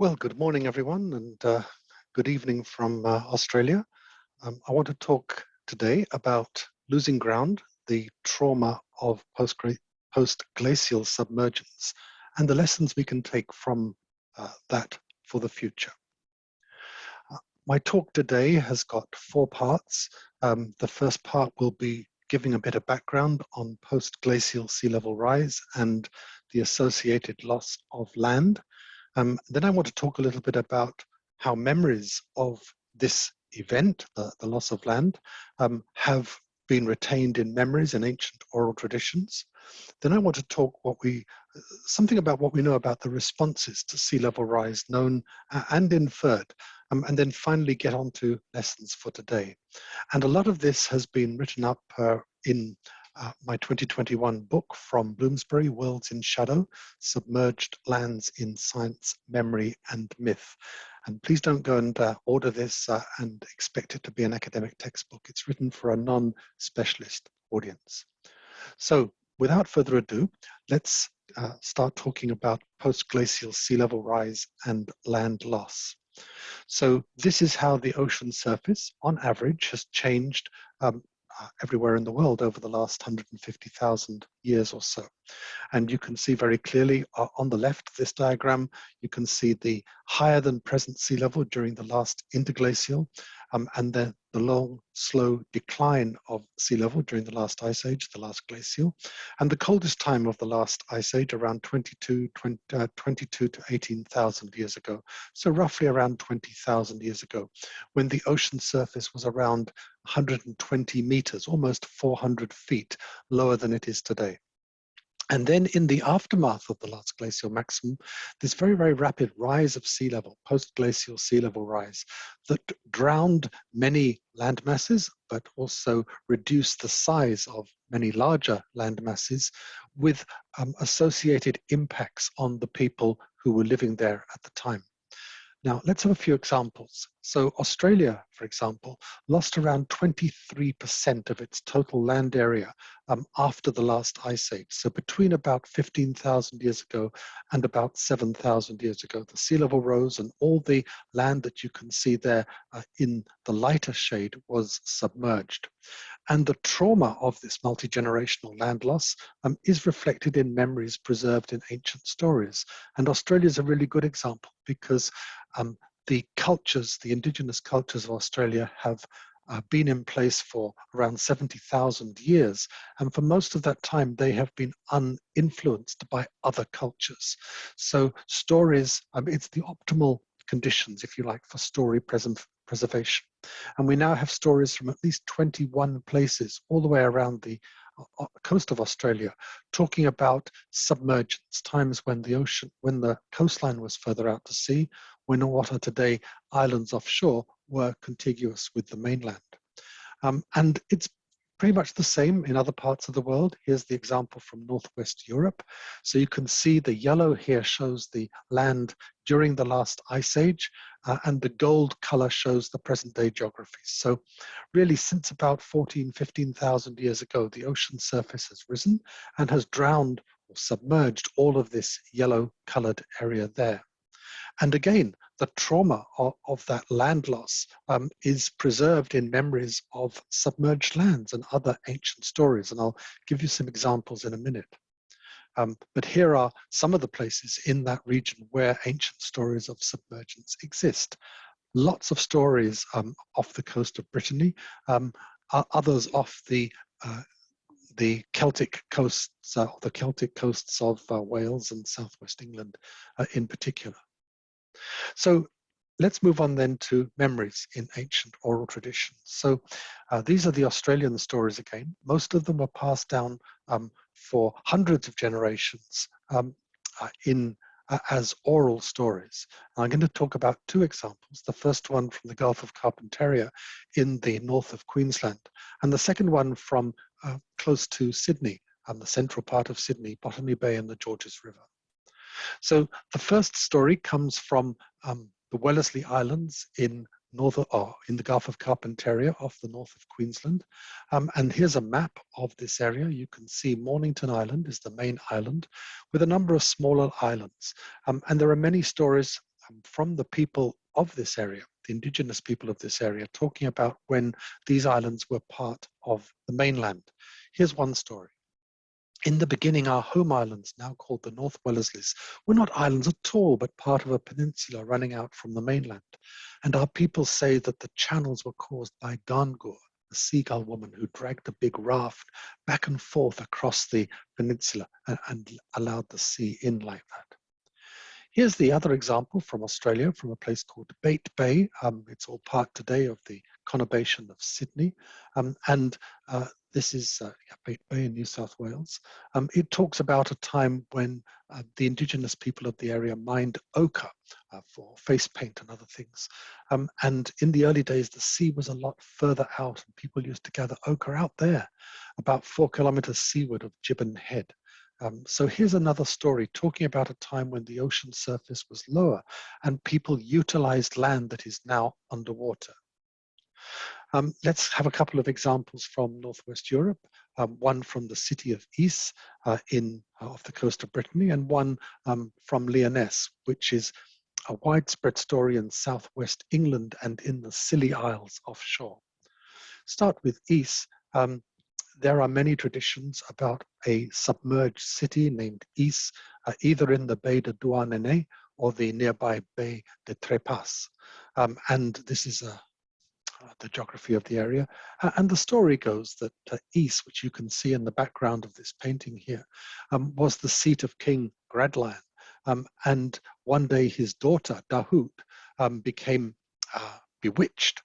Well, good morning, everyone, and good evening from Australia. I want to talk today about losing ground, the trauma of post-glacial submergence, and the lessons we can take from that for the future. My talk today has got four parts. The first part will be giving a bit of background on post-glacial sea level rise and the associated loss of land. Then I want to talk a little bit about how memories of this event, the loss of land, have been retained in memories in ancient oral traditions. Then I want to talk something about what we know about the responses to sea level rise, known and inferred, and then finally get on to lessons for today. And a lot of this has been written up in my 2021 book from Bloomsbury, Worlds in Shadow, Submerged Lands in Science, Memory and Myth. And please don't go and order this and expect it to be an academic textbook. It's written for a non-specialist audience. So without further ado, let's start talking about post-glacial sea level rise and land loss. So this is how the ocean surface, on average, has changed everywhere in the world over the last 150,000 years or so. And you can see very clearly on the left of this diagram, you can see the higher than present sea level during the last interglacial, and then the long, slow decline of sea level during the last ice age, the last glacial, and the coldest time of the last ice age around 22 to 18,000 years ago. So roughly around 20,000 years ago, when the ocean surface was around 120 meters, almost 400 feet lower than it is today. And then in the aftermath of the last glacial maximum, this very, very rapid rise of sea level, post-glacial sea level rise, that drowned many land masses, but also reduced the size of many larger land masses with associated impacts on the people who were living there at the time. Now, let's have a few examples. So Australia, for example, lost around 23% of its total land area after the last ice age. So between about 15,000 years ago and about 7,000 years ago, the sea level rose and all the land that you can see there in the lighter shade was submerged. And the trauma of this multi-generational land loss is reflected in memories preserved in ancient stories. And Australia is a really good example because the cultures, the indigenous cultures of Australia have been in place for around 70,000 years. And for most of that time, they have been uninfluenced by other cultures. So stories, it's the optimal conditions, if you like, for story preservation. And we now have stories from at least 21 places all the way around the coast of Australia, talking about submergence, times when the coastline was further out to sea, when what are today islands offshore were contiguous with the mainland. And it's pretty much the same in other parts of the world. Here's the example from Northwest Europe. So you can see the yellow here shows the land during the last ice age, and the gold color shows the present day geography. So really since about 15,000 years ago, the ocean surface has risen and has drowned or submerged all of this yellow colored area there. And again, the trauma of that land loss is preserved in memories of submerged lands and other ancient stories. And I'll give you some examples in a minute. But here are some of the places in that region where ancient stories of submergence exist. Lots of stories off the coast of Brittany, others off the Celtic coasts, the Celtic coasts of Wales and southwest England in particular. So let's move on then to memories in ancient oral traditions. So these are the Australian stories again. Most of them were passed down for hundreds of generations as oral stories. I'm going to talk about two examples. The first one from the Gulf of Carpentaria in the north of Queensland, and the second one from close to Sydney, the central part of Sydney, Botany Bay and the Georges River. So the first story comes from the Wellsley Islands in the Gulf of Carpentaria off the north of Queensland. And here's a map of this area. You can see Mornington Island is the main island with a number of smaller islands. And there are many stories from the people of this area, the indigenous people of this area, talking about when these islands were part of the mainland. Here's one story. In the beginning, our home islands, now called the North Wellesleys, were not islands at all, but part of a peninsula running out from the mainland. And our people say that the channels were caused by Dangur, a seagull woman who dragged a big raft back and forth across the peninsula and allowed the sea in like that. Here's the other example from Australia, from a place called Bait Bay. It's all part today of the conurbation of Sydney. This is Bait Bay in New South Wales. It talks about a time when the indigenous people of the area mined ochre for face paint and other things. And in the early days, the sea was a lot further out, and people used to gather ochre out there, about 4 kilometers seaward of Gibbon Head. So here's another story talking about a time when the ocean surface was lower and people utilized land that is now underwater. Let's have a couple of examples from Northwest Europe, one from the city of Is off the coast of Brittany, and one from Lyonesse, which is a widespread story in southwest England and in the Scilly Isles offshore. Start with Is. There are many traditions about a submerged city named Is, either in the Bay de Douarnenez or the nearby Bay de Trépas. And this is the geography of the area. And the story goes that Is, which you can see in the background of this painting here, was the seat of King Gradlian. And one day his daughter, Dahut, became bewitched.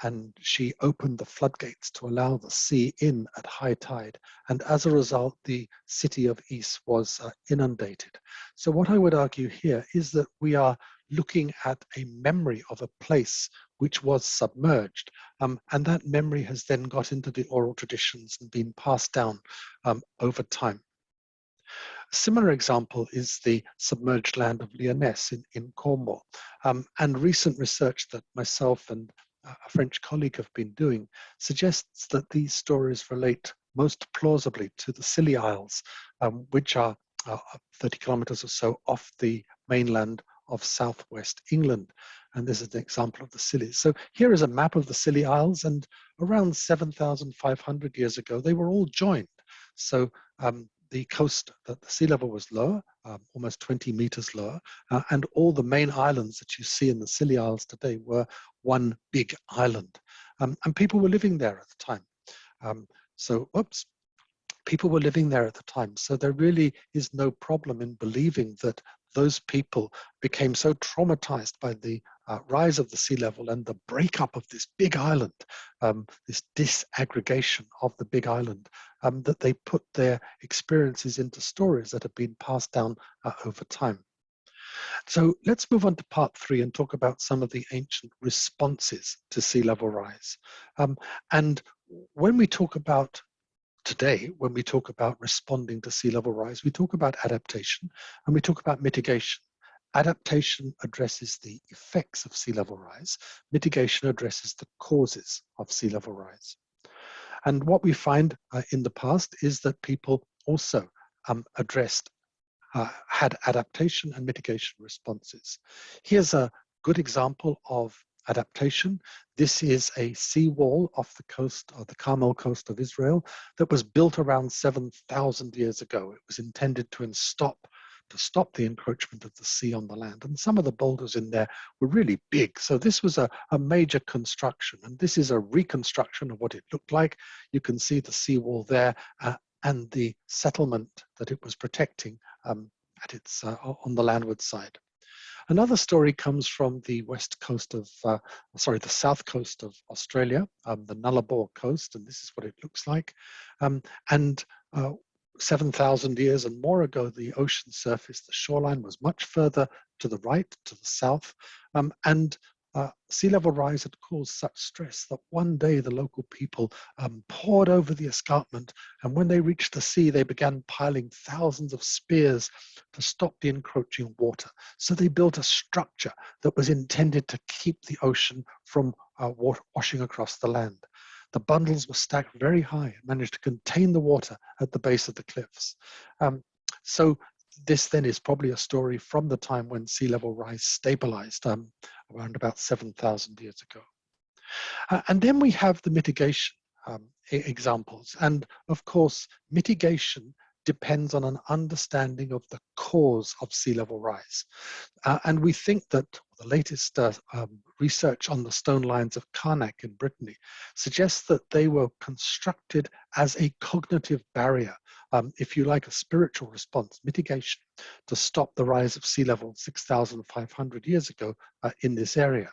And she opened the floodgates to allow the sea in at high tide. And as a result, the city of Is was inundated. So what I would argue here is that we are looking at a memory of a place which was submerged. And that memory has then got into the oral traditions and been passed down over time. A similar example is the submerged land of Lyonesse in Cornwall. And recent research that myself and a French colleague have been doing suggests that these stories relate most plausibly to the Scilly Isles, which are 30 kilometers or so off the mainland of southwest England. And this is an example of the Scillies. So here is a map of the Scilly Isles, and around 7,500 years ago, they were all joined. So the coast, the sea level was lower, almost 20 meters lower, and all the main islands that you see in the Scilly Isles today were one big island. And people were living there at the time. People were living there at the time. So there really is no problem in believing that those people became so traumatized by the rise of the sea level and the breakup of this big island, this disaggregation of the big island, that they put their experiences into stories that have been passed down over time. So let's move on to part 3 and talk about some of the ancient responses to sea level rise. And when we talk about today, when we talk about responding to sea level rise, we talk about adaptation and we talk about mitigation. Adaptation addresses the effects of sea level rise. Mitigation addresses the causes of sea level rise. And what we find in the past is that people also had adaptation and mitigation responses. Here's a good example of adaptation. This is a seawall off the coast of the Carmel coast of Israel that was built around 7,000 years ago. It was intended to stop the encroachment of the sea on the land. And some of the boulders in there were really big. So this was a major construction. And this is a reconstruction of what it looked like. You can see the seawall there and the settlement that it was protecting on the landward side. Another story comes from the the south coast of Australia, the Nullarbor coast, and this is what it looks like. 7,000 years and more ago, the ocean surface, the shoreline was much further to the right, to the south, and sea level rise had caused such stress that one day the local people poured over the escarpment, and when they reached the sea, they began piling thousands of spears to stop the encroaching water. So they built a structure that was intended to keep the ocean from washing across the land. The bundles were stacked very high and managed to contain the water at the base of the cliffs. So this then is probably a story from the time when sea level rise stabilized around about 7,000 years ago. And then we have the mitigation examples. And of course, mitigation depends on an understanding of the cause of sea level rise. And we think that the latest research on the stone lines of Karnak in Brittany suggests that they were constructed as a cognitive barrier, if you like, a spiritual response, mitigation, to stop the rise of sea level 6,500 years ago in this area.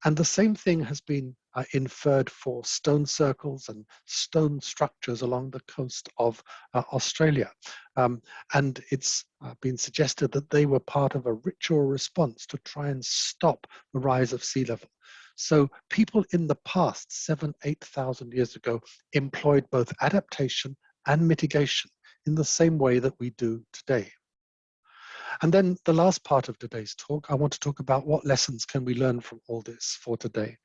And the same thing has been inferred for stone circles and stone structures along the coast of Australia. And it's been suggested that they were part of a ritual response to try and stop the rise of sea level. So people in the past, 8,000 years ago, employed both adaptation and mitigation in the same way that we do today. And then the last part of today's talk, I want to talk about what lessons can we learn from all this for today.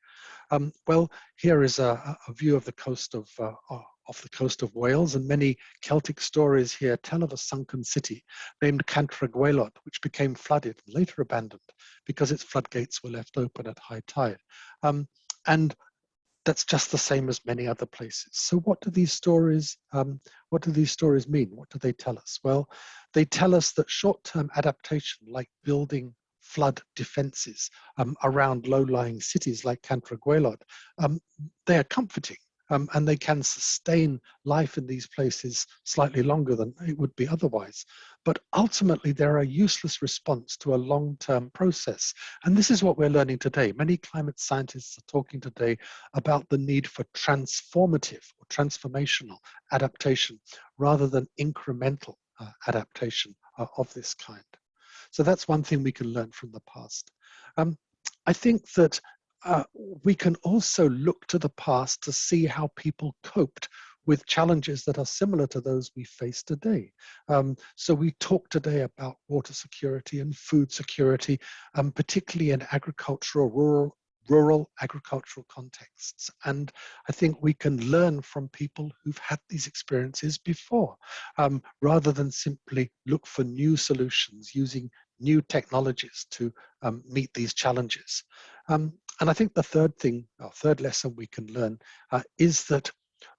Well, here is a view of the coast of Wales, and many Celtic stories here tell of a sunken city named Cantragwaelod, which became flooded and later abandoned because its floodgates were left open at high tide. And that's just the same as many other places. So what do these stories mean? What do they tell us? Well, they tell us that short-term adaptation, like building flood defenses around low-lying cities like Cantragwaelod, they are comforting. And they can sustain life in these places slightly longer than it would be otherwise. But ultimately, they're a useless response to a long-term process. And this is what we're learning today. Many climate scientists are talking today about the need for transformative or transformational adaptation rather than incremental adaptation of this kind. So that's one thing we can learn from the past. I think that we can also look to the past to see how people coped with challenges that are similar to those we face today. So we talk today about water security and food security, particularly in agricultural, rural agricultural contexts. And I think we can learn from people who've had these experiences before, rather than simply look for new solutions using new technologies to meet these challenges. And I think the third lesson we can learn is that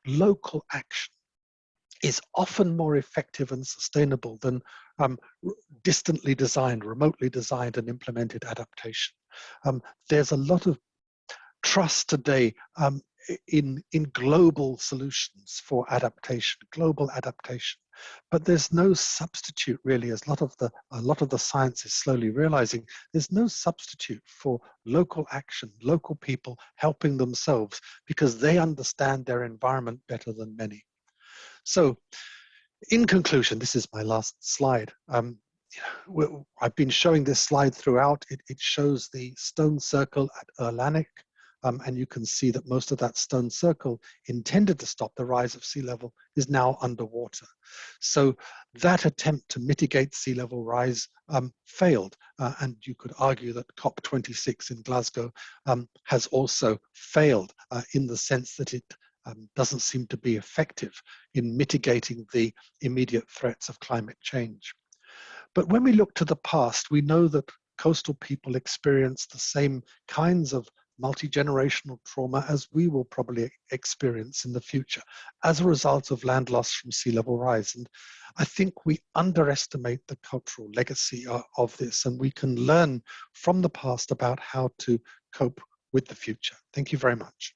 local action is often more effective and sustainable than distantly designed, remotely designed and implemented adaptation. There's a lot of trust today in global solutions for adaptation, global adaptation. But there's no substitute really, as a lot of the science is slowly realizing, there's no substitute for local action, local people helping themselves because they understand their environment better than many. So in conclusion, this is my last slide. I've been showing this slide throughout. It shows the stone circle at Erlanek. And you can see that most of that stone circle intended to stop the rise of sea level is now underwater. So that attempt to mitigate sea level rise failed. And you could argue that COP26 in Glasgow has also failed in the sense that it doesn't seem to be effective in mitigating the immediate threats of climate change. But when we look to the past, we know that coastal people experience the same kinds of multi-generational trauma as we will probably experience in the future as a result of land loss from sea level rise. And I think we underestimate the cultural legacy of this, and we can learn from the past about how to cope with the future. Thank you very much.